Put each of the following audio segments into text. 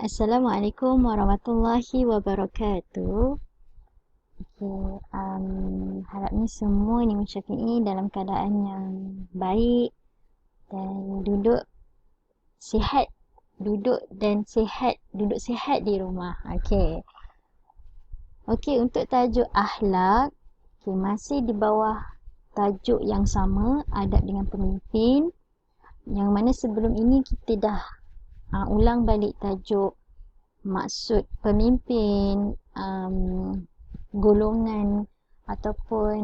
Assalamualaikum warahmatullahi wabarakatuh. Harapnya semua ni Syafi'i dalam keadaan yang baik dan sihat, duduk sihat di rumah. Untuk tajuk akhlak, masih di bawah tajuk yang sama, adab dengan pemimpin. Yang mana sebelum ini kita dah ulang balik tajuk maksud pemimpin, golongan ataupun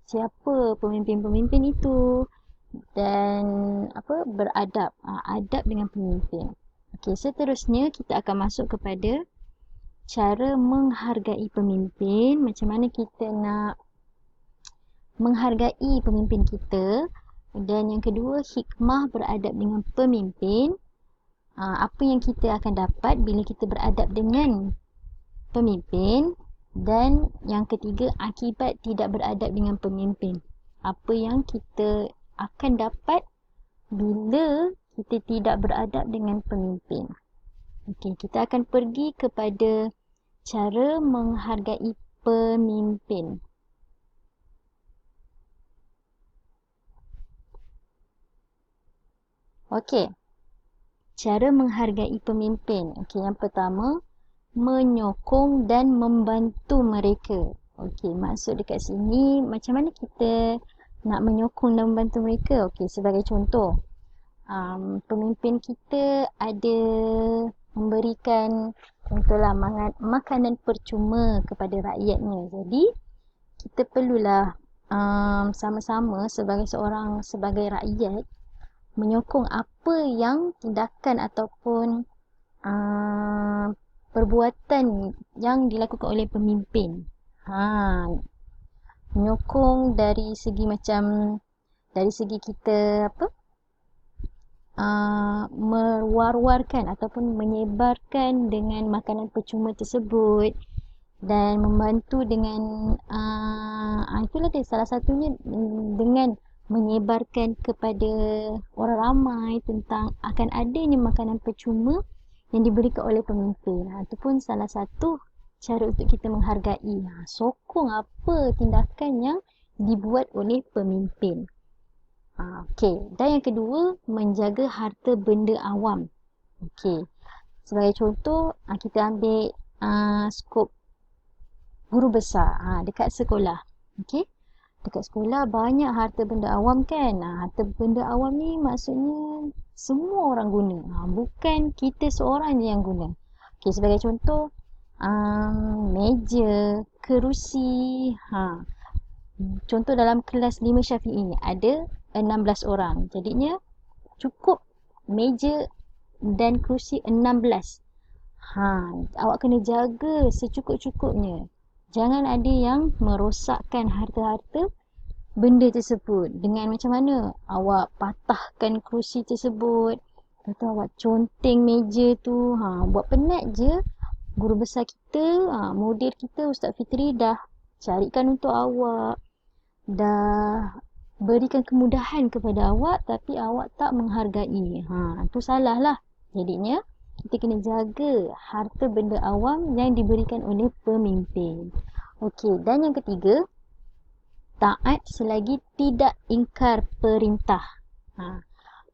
siapa pemimpin-pemimpin itu dan beradab, adab dengan pemimpin. Seterusnya kita akan masuk kepada cara menghargai pemimpin, macam mana kita nak menghargai pemimpin kita, dan yang kedua hikmah beradab dengan pemimpin. Apa yang kita akan dapat bila kita beradab dengan pemimpin, dan yang ketiga akibat tidak beradab dengan pemimpin. Apa yang kita akan dapat bila kita tidak beradab dengan pemimpin. Kita akan pergi kepada cara menghargai pemimpin. Cara menghargai pemimpin. Yang pertama, menyokong dan membantu mereka. Maksud dekat sini, macam mana kita nak menyokong dan membantu mereka? Sebagai contoh, pemimpin kita ada memberikan, contohlah, makanan percuma kepada rakyatnya. Jadi, kita perlulah sama-sama sebagai rakyat menyokong apa yang tindakan ataupun perbuatan yang dilakukan oleh pemimpin. Menyokong dari segi kita mewar-warkan ataupun menyebarkan dengan makanan percuma tersebut, dan membantu dengan itulah dia, salah satunya dengan menyebarkan kepada orang ramai tentang akan adanya makanan percuma yang diberikan oleh pemimpin. Itu pun salah satu cara untuk kita menghargai, sokong apa tindakan yang dibuat oleh pemimpin. Dan yang kedua, menjaga harta benda awam. Sebagai contoh, kita ambil skop guru besar dekat sekolah. Dekat sekolah banyak harta benda awam kan. Harta benda awam ni maksudnya semua orang guna. Bukan kita seorang je yang guna. Sebagai contoh, meja, kerusi. Contoh dalam kelas 5 Syafi'i ni ada 16 orang. Jadinya cukup meja dan kerusi 16. Awak kena jaga secukup-cukupnya. Jangan ada yang merosakkan harta-harta benda tersebut. Dengan macam mana? Awak patahkan kerusi tersebut, atau awak conteng meja tu. Buat penat je. Guru besar kita, model kita Ustaz Fitri dah carikan untuk awak, dah berikan kemudahan kepada awak, tapi awak tak menghargai. Tu salah lah. Jadinya kita kena jaga harta benda awam yang diberikan oleh pemimpin. Dan yang ketiga, taat selagi tidak ingkar perintah.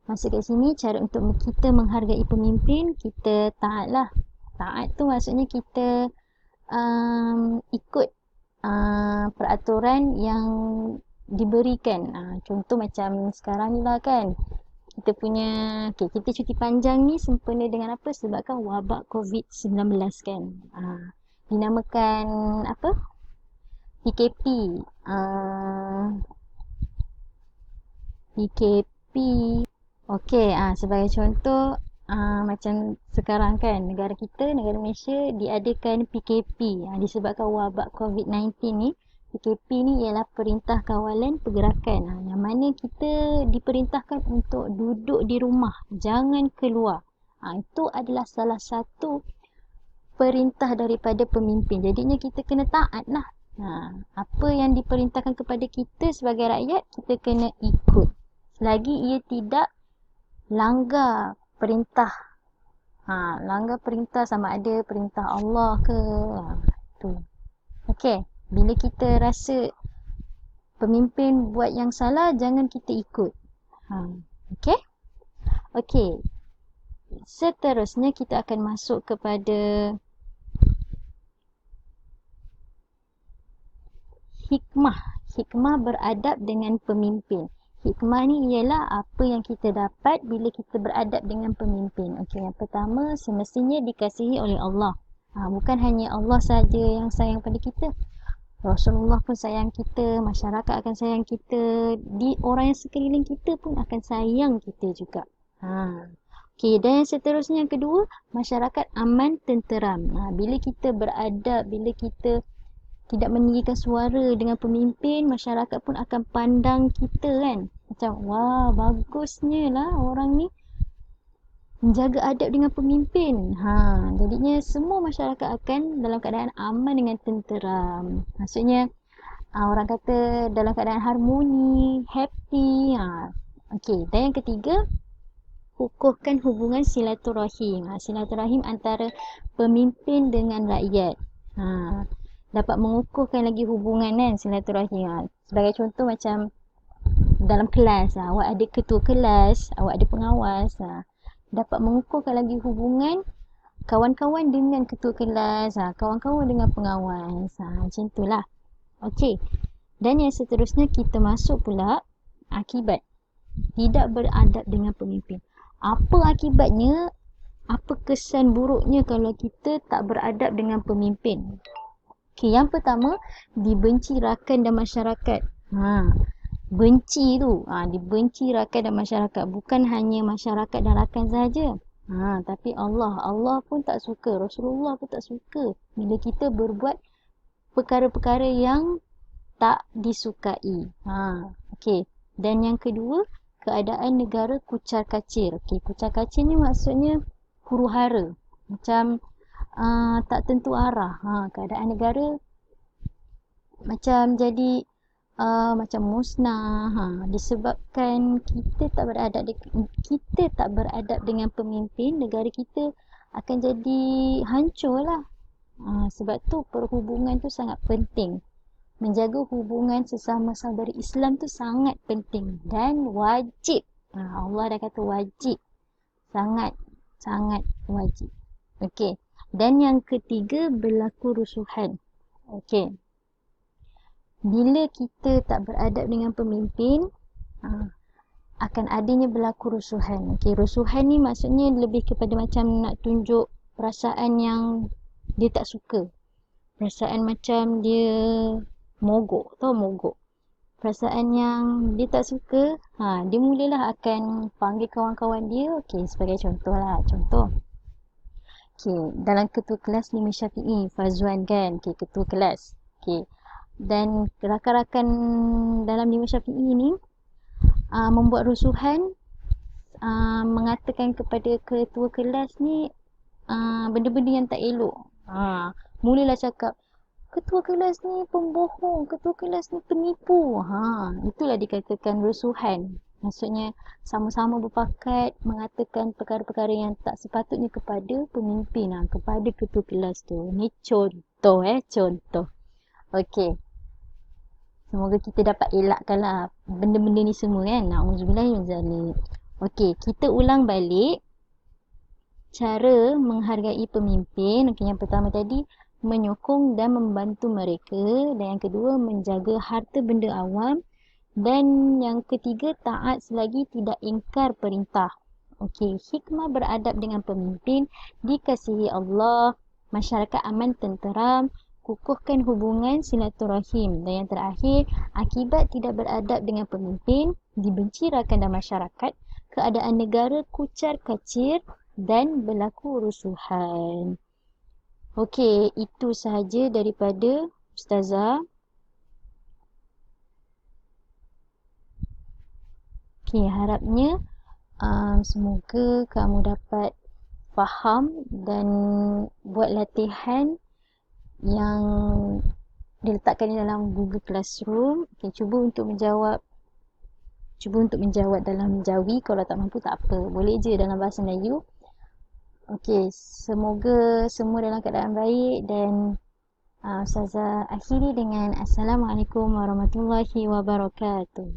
Maksud kat sini, cara untuk kita menghargai pemimpin, kita taatlah. Taat tu maksudnya kita ikut peraturan yang diberikan. Contoh macam sekarang ni lah kan, kita punya kita cuti panjang ni sempena dengan apa? Sebabkan wabak COVID-19 kan. Dinamakan apa? PKP. PKP. Sebagai contoh, macam sekarang kan, negara Malaysia diadakan PKP. Disebabkan wabak COVID-19 ni. PKP ni ialah Perintah Kawalan Pergerakan. Yang mana kita diperintahkan untuk duduk di rumah, jangan keluar. Itu adalah salah satu perintah daripada pemimpin. Jadinya kita kena taat lah. Apa yang diperintahkan kepada kita sebagai rakyat, kita kena ikut. Selagi ia tidak langgar perintah Langgar perintah sama ada perintah Allah ke. Tu. Okey. Bila kita rasa pemimpin buat yang salah, jangan kita ikut. Okey? Okey. Seterusnya kita akan masuk kepada hikmah. Hikmah beradab dengan pemimpin. Hikmah ni ialah apa yang kita dapat bila kita beradab dengan pemimpin. Okey, yang pertama semestinya dikasihi oleh Allah. Bukan hanya Allah saja yang sayang pada kita. Rasulullah pun sayang kita, masyarakat akan sayang kita, orang yang sekeliling kita pun akan sayang kita juga. Okey, dan yang seterusnya yang kedua, masyarakat aman tenteram. Bila kita beradab, bila kita tidak meninggikan suara dengan pemimpin, masyarakat pun akan pandang kita kan. Macam, wah, bagusnya lah orang ni menjaga adab dengan pemimpin. Jadinya semua masyarakat akan dalam keadaan aman dengan tenteram. Maksudnya, orang kata dalam keadaan harmoni, happy. Okey, dan yang ketiga, kukuhkan hubungan silaturahim. Silaturahim antara pemimpin dengan rakyat. Dapat mengukuhkan lagi hubungan kan, silaturahim. Sebagai contoh macam dalam kelas, awak ada ketua kelas, awak ada pengawas. Dapat mengukuhkan lagi hubungan kawan-kawan dengan ketua kelas, kawan-kawan dengan pengawas. Macam itulah. Okey. Dan yang seterusnya kita masuk pula akibat tidak beradab dengan pemimpin. Apa akibatnya? Apa kesan buruknya kalau kita tak beradab dengan pemimpin? Okay, yang pertama, dibenci rakan dan masyarakat. Benci tu, dibenci rakan dan masyarakat. Bukan hanya masyarakat dan rakan saja. Tapi Allah pun tak suka. Rasulullah pun tak suka bila kita berbuat perkara-perkara yang tak disukai. Okey. Dan yang kedua, keadaan negara kucar kacir. Okey, kucar kacir ni maksudnya huru-hara. Macam tak tentu arah. Keadaan negara macam jadi macam musnah. Disebabkan kita tak beradab dengan pemimpin, negara kita akan jadi hancur lah. Sebab tu perhubungan tu sangat penting. Menjaga hubungan sesama saudara Islam tu sangat penting dan wajib. Allah dah kata wajib. Sangat wajib. Okey. Dan yang ketiga, berlaku rusuhan. Okey. Bila kita tak beradab dengan pemimpin, akan adanya berlaku rusuhan. Okey, rusuhan ni maksudnya lebih kepada macam nak tunjuk perasaan yang dia tak suka. Perasaan macam dia mogok. Tahu mogok? Perasaan yang dia tak suka, dia mulalah akan panggil kawan-kawan dia. Okey, sebagai contoh lah. Okey, dalam ketua kelas Imam Syafi'i, Fazwan kan, ketua kelas. Okey. Dan rakan-rakan dalam Imam Syafi'i ni membuat rusuhan, mengatakan kepada ketua kelas ni benda-benda yang tak elok. Mulalah cakap, ketua kelas ni pembohong, ketua kelas ni penipu. Itulah dikatakan rusuhan. Maksudnya sama-sama berpakat mengatakan perkara-perkara yang tak sepatutnya kepada pemimpin, kepada ketua kelas tu. Ni contoh. Contoh. Okey. Semoga kita dapat elakkanlah benda-benda ni semua kan. Na'udzubillah min zalik. Okey, kita ulang balik cara menghargai pemimpin. Okey, yang pertama tadi menyokong dan membantu mereka, dan yang kedua menjaga harta benda awam, dan yang ketiga taat selagi tidak ingkar perintah. Okey, hikmah beradab dengan pemimpin, dikasihi Allah, masyarakat aman tenteram, kukuhkan hubungan silaturahim, dan yang terakhir akibat tidak beradab dengan pemimpin, dibenci rakan dan masyarakat, keadaan negara kucar kacir dan berlaku rusuhan. Okey, itu sahaja daripada Ustazah. Okey, harapnya semoga kamu dapat faham dan buat latihan yang diletakkan di dalam Google Classroom. Okey, cuba untuk menjawab dalam Jawi. Kalau tak mampu tak apa, boleh je dalam bahasa Melayu. Okey, semoga semua dalam keadaan baik dan Ustazah akhiri dengan Assalamualaikum warahmatullahi wabarakatuh.